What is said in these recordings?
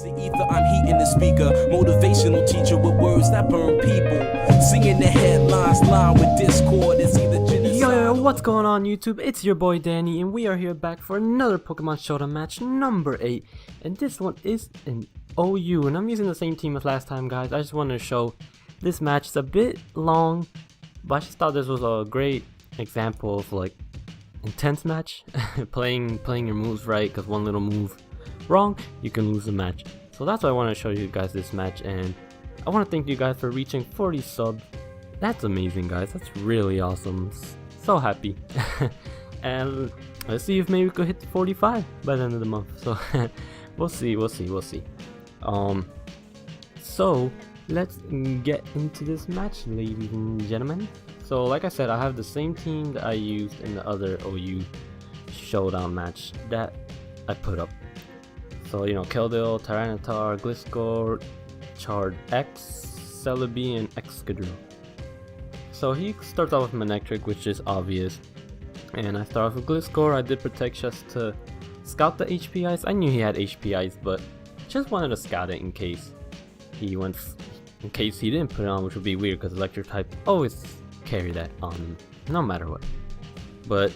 the ether, I'm heating the speaker. Motivational teacher with words that burn people. Singing the headlines, line with discord. It's either genocide. Yo, what's going on YouTube? It's your boy Danny, and we are here back for another Pokemon Showdown match number 8. And this one is an OU, and I'm using the same team as last time, guys. I just wanted to show this match is a bit long, but I just thought this was a great example of like intense match. playing your moves right, because one little move wrong, you can lose the match. So that's why I want to show you guys this match, and I want to thank you guys for reaching 40 subs. That's amazing, guys. That's really awesome. So happy. And let's see if maybe we could hit 45 by the end of the month. So we'll see. So let's get into this match, ladies and gentlemen. So like I said, I have the same team that I used in the other OU Showdown match that I put up. So, you know, Keldeo, Tyranitar, Gliscor, Chard X, Celebi, and Excadrill. So he starts off with Manectric, which is obvious. And I start off with Gliscor. I did Protect just to scout the HP Ice. I knew he HP Ice, but just wanted to scout it in case he didn't put it on, which would be weird because Electric type always carry that on him, no matter what. But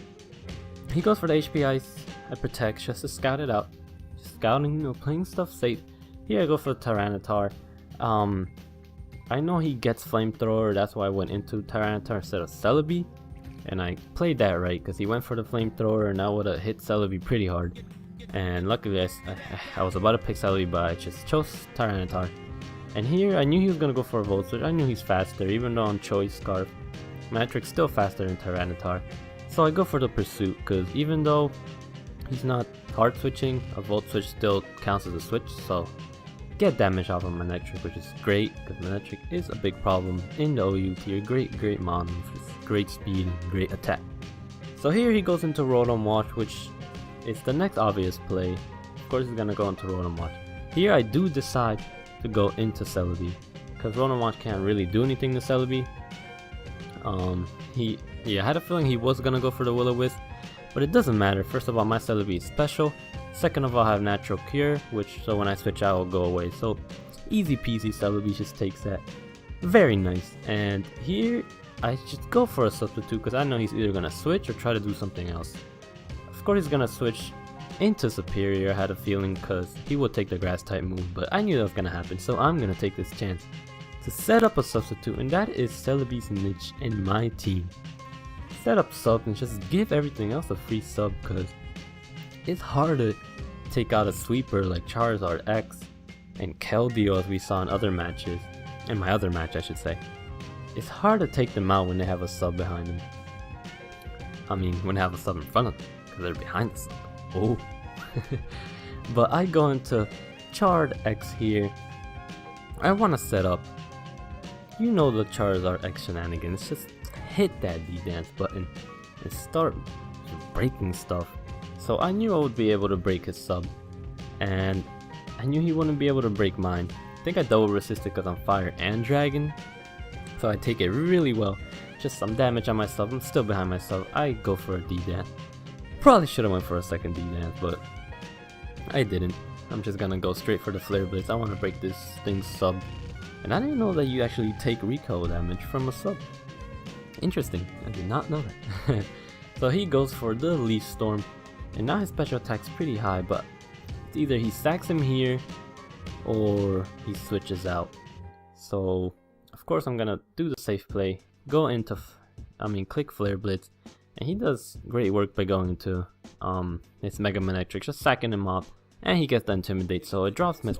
he goes for the HP Ice. I Protect just to scout it out. Scouting, you know, playing stuff safe. Here I go for the Tyranitar. I know he gets Flamethrower, that's why I went into Tyranitar instead of Celebi. And I played that right, because he went for the Flamethrower and I would have hit Celebi pretty hard. And luckily I was about to pick Celebi, but I just chose Tyranitar. And here I knew he was going to go for a Volt Switch. I knew he's faster, even though I'm Choice Scarf. Manectric's still faster than Tyranitar. So I go for the Pursuit, because even though he's not hard switching, a Volt Switch still counts as a switch, so get damage off of Manectric, which is great because Manectric is a big problem in the OU tier. Great mon with great speed and great attack. So here he goes into Rotom Wash, which is the next obvious play. Of course he's gonna go into Rotom Wash. Here I do decide to go into Celebi because Rotom Wash can't really do anything to Celebi. I had a feeling he was gonna go for the Will-O-Wisp, but it doesn't matter. First of all, my Celebi is special. Second of all, I have Natural Cure, so when I switch out, it'll go away. So easy peasy, Celebi just takes that. Very nice. And here, I just go for a substitute because I know he's either going to switch or try to do something else. Of course, he's going to switch into Superior. I had a feeling because he would take the Grass type move, but I knew that was going to happen. So I'm going to take this chance to set up a substitute, and that is Celebi's niche in my team. Set up sub and just give everything else a free sub, because it's hard to take out a sweeper like Charizard X and Keldeo as we saw in other matches, in my other match I should say. It's hard to take them out when they have a sub behind them. I mean, when they have a sub in front of them, because they're behind the sub. Oh. But I go into Chard X here. I want to set up, you know, the Charizard X shenanigans. Just hit that D-Dance button and start breaking stuff. So I knew I would be able to break his sub, and I knew he wouldn't be able to break mine. I think I double resisted because I'm Fire and Dragon, so I take it really well. Just some damage on my sub. I'm still behind my sub. I go for a D-Dance. Probably should have went for a second D-Dance, but I didn't. I'm just gonna go straight for the Flare Blitz. I want to break this thing's sub, and I didn't know that you actually take recoil damage from a sub. Interesting, I did not know that. So he goes for the Leaf Storm, and now his special attack's pretty high, but it's either he stacks him here or he switches out. So of course I'm gonna do the safe play, go into click Flare Blitz, and he does great work by going into his Mega Manectric, just sacking him up, and he gets the Intimidate, so it drops my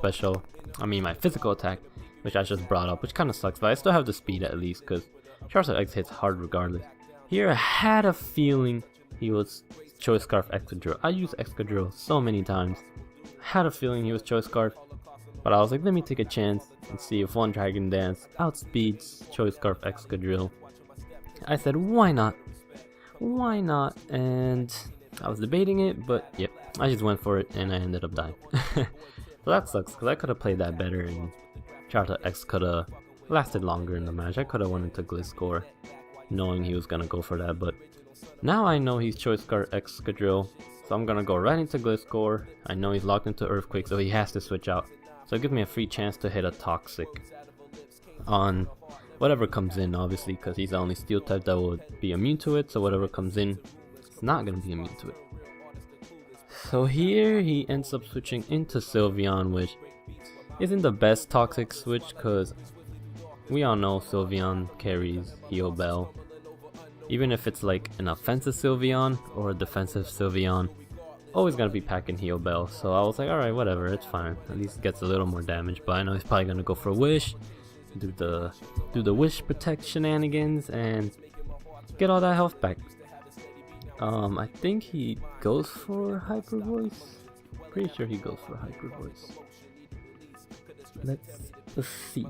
my physical attack, which I just brought up, which kind of sucks, but I still have the speed at least because Charizard X hits hard regardless. Here I had a feeling he was Choice Scarf Excadrill. I used Excadrill so many times. Had a feeling he was Choice Scarf, but I was like, let me take a chance and see if one Dragon Dance outspeeds Choice Scarf Excadrill. I said, why not? Why not? And I was debating it, but yep, I just went for it and I ended up dying. So that sucks because I could have played that better and Charizard X could have lasted longer in the match. I could have went into Gliscor knowing he was gonna go for that, but now I know he's Choice Scarf Excadrill, so I'm gonna go right into Gliscor. I know he's locked into Earthquake, so he has to switch out. So it gives me a free chance to hit a Toxic on whatever comes in, obviously, because he's the only steel type that will be immune to it. So whatever comes in, it's not going to be immune to it. So here he ends up switching into Sylveon, which isn't the best Toxic switch because we all know Sylveon carries Heal Bell. Even if it's like an offensive Sylveon or a defensive Sylveon, always gonna be packing Heal Bell. So I was like, alright, whatever, it's fine. At least it gets a little more damage, but I know he's probably gonna go for Wish, do the Wish Protect shenanigans and get all that health back. I think he goes for Hyper Voice. Pretty sure he goes for Hyper Voice. Let's see.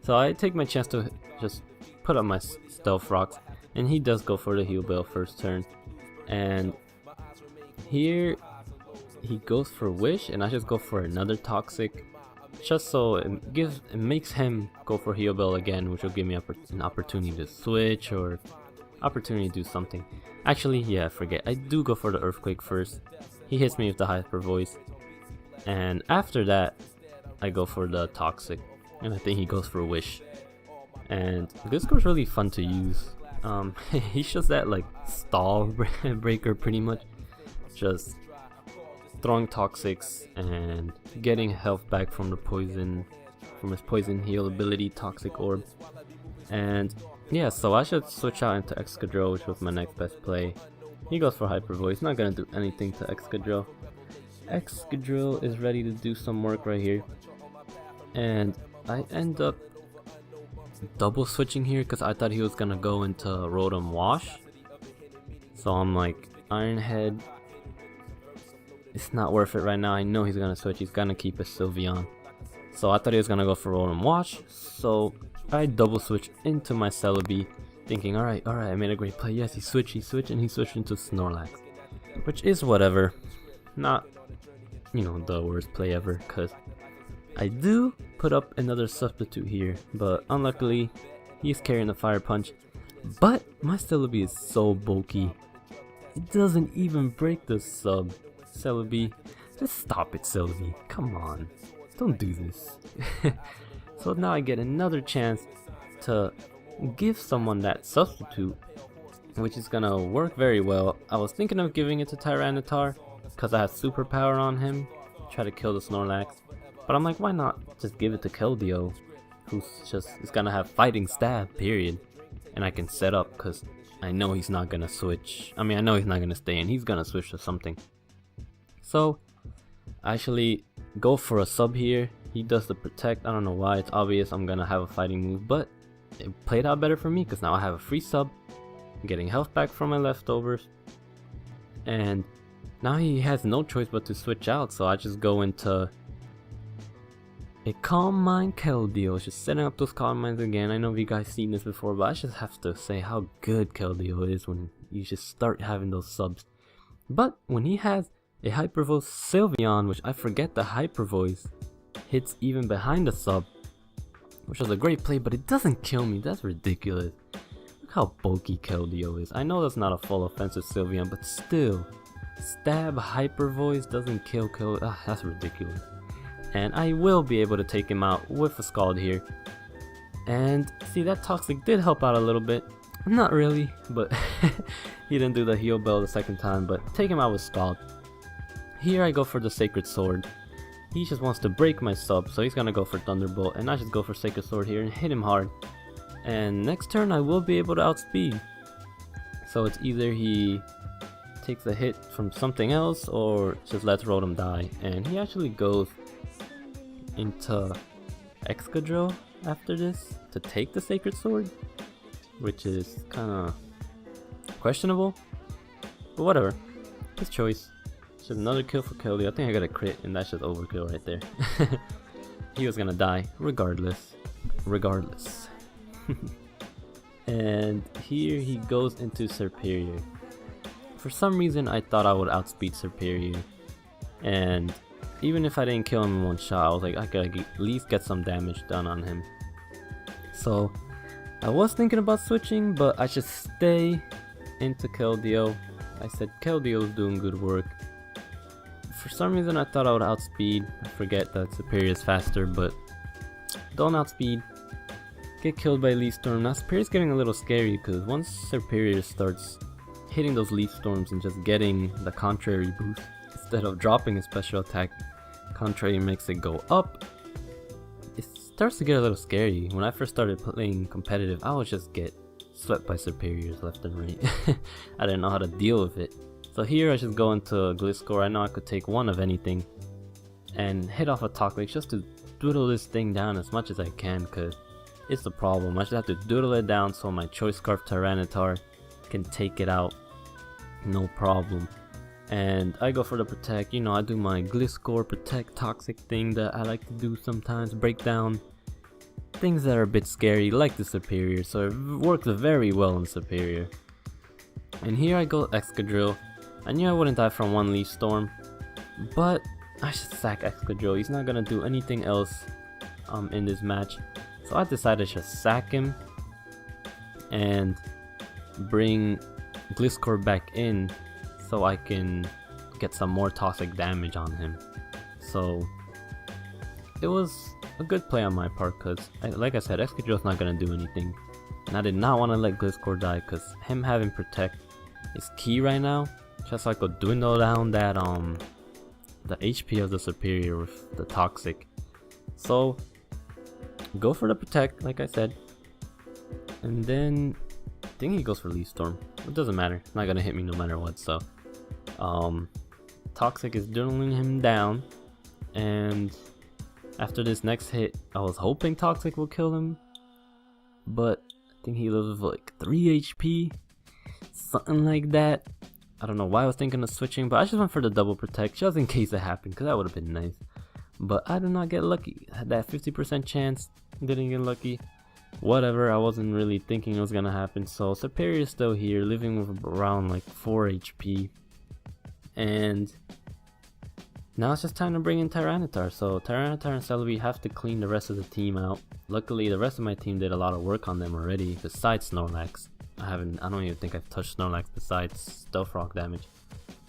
So I take my chance to just put up my Stealth Rocks, and he does go for the Heal Bell first turn. And here he goes for Wish, and I just go for another Toxic, just so it makes him go for Heal Bell again, which will give me an opportunity to switch or opportunity to do something. Actually, yeah, I forget. I do go for the Earthquake first. He hits me with the Hyper Voice, and after that, I go for the Toxic, and I think he goes for Wish. And Gliscor's really fun to use. He's just that like stall breaker pretty much, just throwing Toxics and getting health back from the poison, from his poison heal ability, Toxic Orb. And yeah, so I should switch out into Excadrill, which was my next best play. He goes for Hyper Voice, not gonna do anything to Excadrill. Excadrill is ready to do some work right here, and I end up double switching here because I thought he was gonna go into Rotom Wash. So I'm like, Iron Head, it's not worth it right now. I know he's gonna switch, he's gonna keep his Sylveon. So I thought he was gonna go for Rotom Wash, so I double switch into my Celebi, thinking, alright, I made a great play. Yes, he switched, and he switched into Snorlax, which is whatever. Not, you know, the worst play ever, because I do put up another substitute here, but unluckily he's carrying the Fire Punch. But my Celebi is so bulky, it doesn't even break the sub. Celebi, just stop it, Celebi, come on, don't do this. So now I get another chance to give someone that substitute, which is gonna work very well. I was thinking of giving it to Tyranitar because I have superpower on him, try to kill the Snorlax, but I'm like, why not just give it to Keldeo, who's just is gonna have Fighting Stab, period, and I can set up because I know he's not gonna switch. I mean, I know he's not gonna stay in, he's gonna switch to something. So I actually go for a sub here. He does the Protect. I don't know why, it's obvious I'm gonna have a fighting move, but it played out better for me because now I have a free sub, I'm getting health back from my leftovers, and now he has no choice but to switch out. So I just go into a Calm Mind Keldeo, just setting up those Calm Minds again. I know you guys seen this before, but I just have to say how good Keldeo is when you just start having those subs. But when he has a Hyper Voice Sylveon, which I forget the Hyper Voice hits even behind the sub, which was a great play, but it doesn't kill me. That's ridiculous. Look how bulky Keldeo is. I know that's not a full offensive Sylveon, but still, stab Hyper Voice doesn't kill Keldeo. That's ridiculous. And I will be able to take him out with a Scald here. And see, that Toxic did help out a little bit. Not really, but he didn't do the Heal Bell the second time, but take him out with Scald. Here I go for the Sacred Sword. He just wants to break my sub, so he's gonna go for Thunderbolt, and I just go for Sacred Sword here and hit him hard. And next turn I will be able to outspeed. So it's either he takes a hit from something else or just lets Rotom die. And he actually goes into Excadrill after this to take the Sacred Sword, which is kinda questionable, but whatever, his choice. Just another kill for Keldeo. I think I got a crit, and that's just overkill right there. He was gonna die regardless. And here he goes into Serperior. For some reason I thought I would outspeed Serperior, and even if I didn't kill him in one shot, I was like, I could at least get some damage done on him. So I was thinking about switching, but I should stay into Keldeo. I said Keldeo is doing good work, For some reason I thought I would outspeed. I forget that Superior is faster, but don't outspeed. Get killed by Leaf Storm. Now Superior's getting a little scary because once Superior starts hitting those Leaf Storms and just getting the contrary boost instead of dropping a special attack, contrary makes it go up. It starts to get a little scary. When I first started playing competitive, I would just get swept by Superiors left and right. I didn't know how to deal with it. So here I just go into Gliscor. I know I could take one of anything and hit off a Toxic just to doodle this thing down as much as I can, because it's the problem. I just have to doodle it down so my Choice Scarf Tyranitar can take it out, no problem. And I go for the Protect. You know, I do my Gliscor Protect Toxic thing that I like to do sometimes, break down things that are a bit scary like the Superior, so it works very well in Superior. And here I go Excadrill. I knew I wouldn't die from one Leaf Storm, but I should sack Excadrill. He's not gonna do anything else in this match. So I decided to just sack him and bring Gliscor back in so I can get some more toxic damage on him. So it was a good play on my part because, like I said, Excadrill's not gonna do anything. And I did not want to let Gliscor die because him having Protect is key right now. Just so I could dwindle down that the HP of the Superior with the Toxic. So go for the Protect, like I said, and then I think he goes for Leaf Storm. It doesn't matter, it's not gonna hit me no matter what. So Toxic is dwindling him down, and after this next hit I was hoping Toxic will kill him, but I think he lives with like 3 HP, something like that. I don't know why I was thinking of switching, but I just went for the double Protect just in case it happened, because that would have been nice. But I did not get lucky. I had that 50% chance, didn't get lucky. Whatever, I wasn't really thinking it was gonna happen. So Superior is still here, living with around like 4 HP. And now it's just time to bring in Tyranitar. So Tyranitar and Celebi have to clean the rest of the team out. Luckily, the rest of my team did a lot of work on them already, besides Snorlax. I don't even think I've touched Snorlax besides Stealth Rock damage.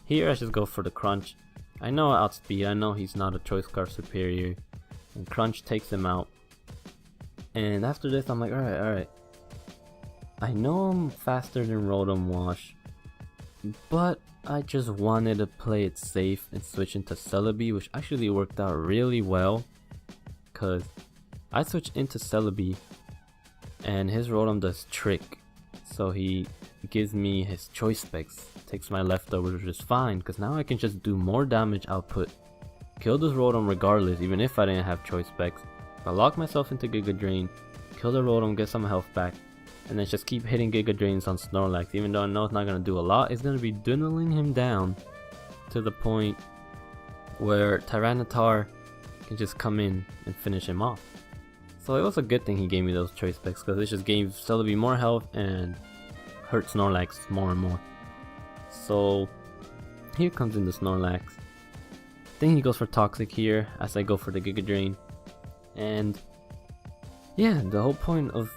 Here I just go for the Crunch. I know I outspeed, I know he's not a Choice Scarf Superior, and Crunch takes him out. And after this I'm like, alright. I know I'm faster than Rotom Wash, but I just wanted to play it safe and switch into Celebi, which actually worked out really well, because I switched into Celebi and his Rotom does Trick. So he gives me his Choice Specs, takes my leftovers, which is fine, because now I can just do more damage output, kill this Rotom regardless, even if I didn't have Choice Specs. I lock myself into Giga Drain, kill the Rotom, get some health back, and then just keep hitting Giga Drains on Snorlax. Even though I know it's not going to do a lot, it's going to be dwindling him down to the point where Tyranitar can just come in and finish him off. So it was a good thing he gave me those Choice Specs, because it just gave Celebi more health and hurt Snorlax more and more. So here comes in the Snorlax. Then he goes for Toxic here as I go for the Giga Drain. And yeah, the whole point of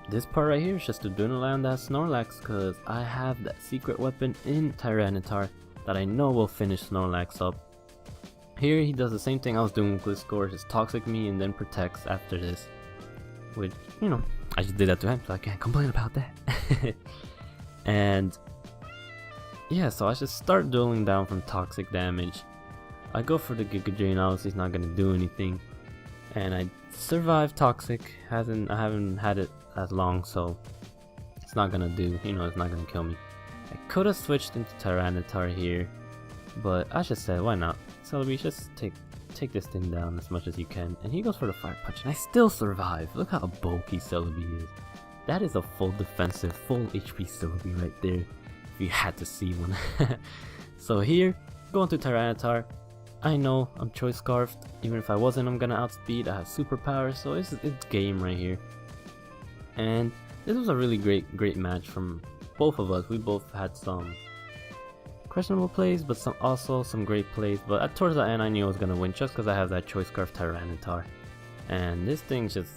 this part right here is just to dwindle down that Snorlax, because I have that secret weapon in Tyranitar that I know will finish Snorlax up. Here he does the same thing I was doing with Gliscor, just Toxic me and then protects after this. Which, you know, I just did that to him, so I can't complain about that. And yeah, so I just start dueling down from toxic damage. I go for the Giga Drain, obviously it's not gonna do anything. And I survive Toxic. I haven't had it as long, so it's not gonna do, you know, it's not gonna kill me. I could have switched into Tyranitar here, but I just said, why not? Celebi, just take this thing down as much as you can. And he goes for the Fire Punch, and I still survive. Look how bulky Celebi is. That is a full defensive, full HP Celebi right there, if you had to see one. So here, going to Tyranitar. I know I'm Choice Scarfed. Even if I wasn't, I'm gonna outspeed. I have superpowers, so it's game right here. And this was a really great match from both of us. We both had some questionable plays, but also some great plays. But towards the end, I knew I was gonna win just because I have that Choice Scarf Tyranitar. And this thing just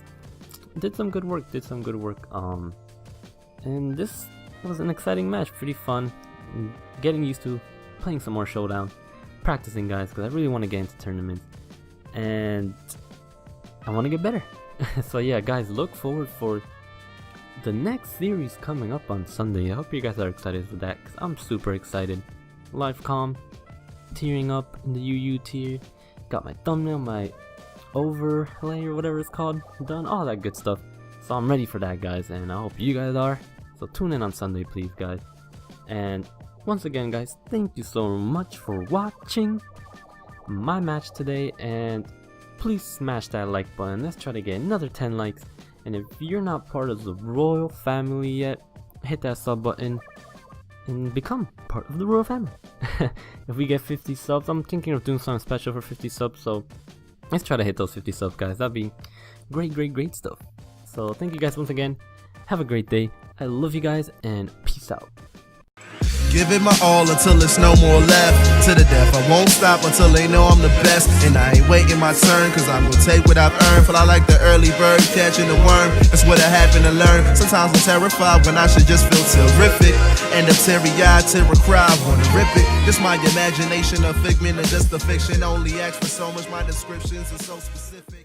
did some good work. And this was an exciting match, pretty fun. Getting used to playing some more Showdown. practicing, guys, because I really want to get into tournaments and I want to get better. So yeah, guys, look forward for the next series coming up on Sunday. I hope you guys are excited for that, because I'm super excited. Live comm, tearing up in the UU tier, got my thumbnail, my overlay or whatever it's called done, all that good stuff. So I'm ready for that, guys, and I hope you guys are. So tune in on Sunday, please, guys. And once again, guys, thank you so much for watching my match today, and please smash that like button. Let's try to get another 10 likes. And if you're not part of the royal family yet, hit that sub button and become part of the royal family. If we get 50 subs, I'm thinking of doing something special for 50 subs, so let's try to hit those 50 subs, guys. That'd be great stuff. So thank you guys once again. Have a great day. I love you guys, and peace out. Give it my all until it's no more left. To the death, I won't stop until they know I'm the best. And I ain't waiting my turn, cause I'm gonna take what I've earned. Feel I like the early bird catching the worm. That's what I happen to learn. Sometimes I'm terrified when I should just feel terrific. End up teary-eyed, tear a cry, I wanna rip it. Just my imagination, a figment of just a fiction. Only ask for so much, my descriptions are so specific.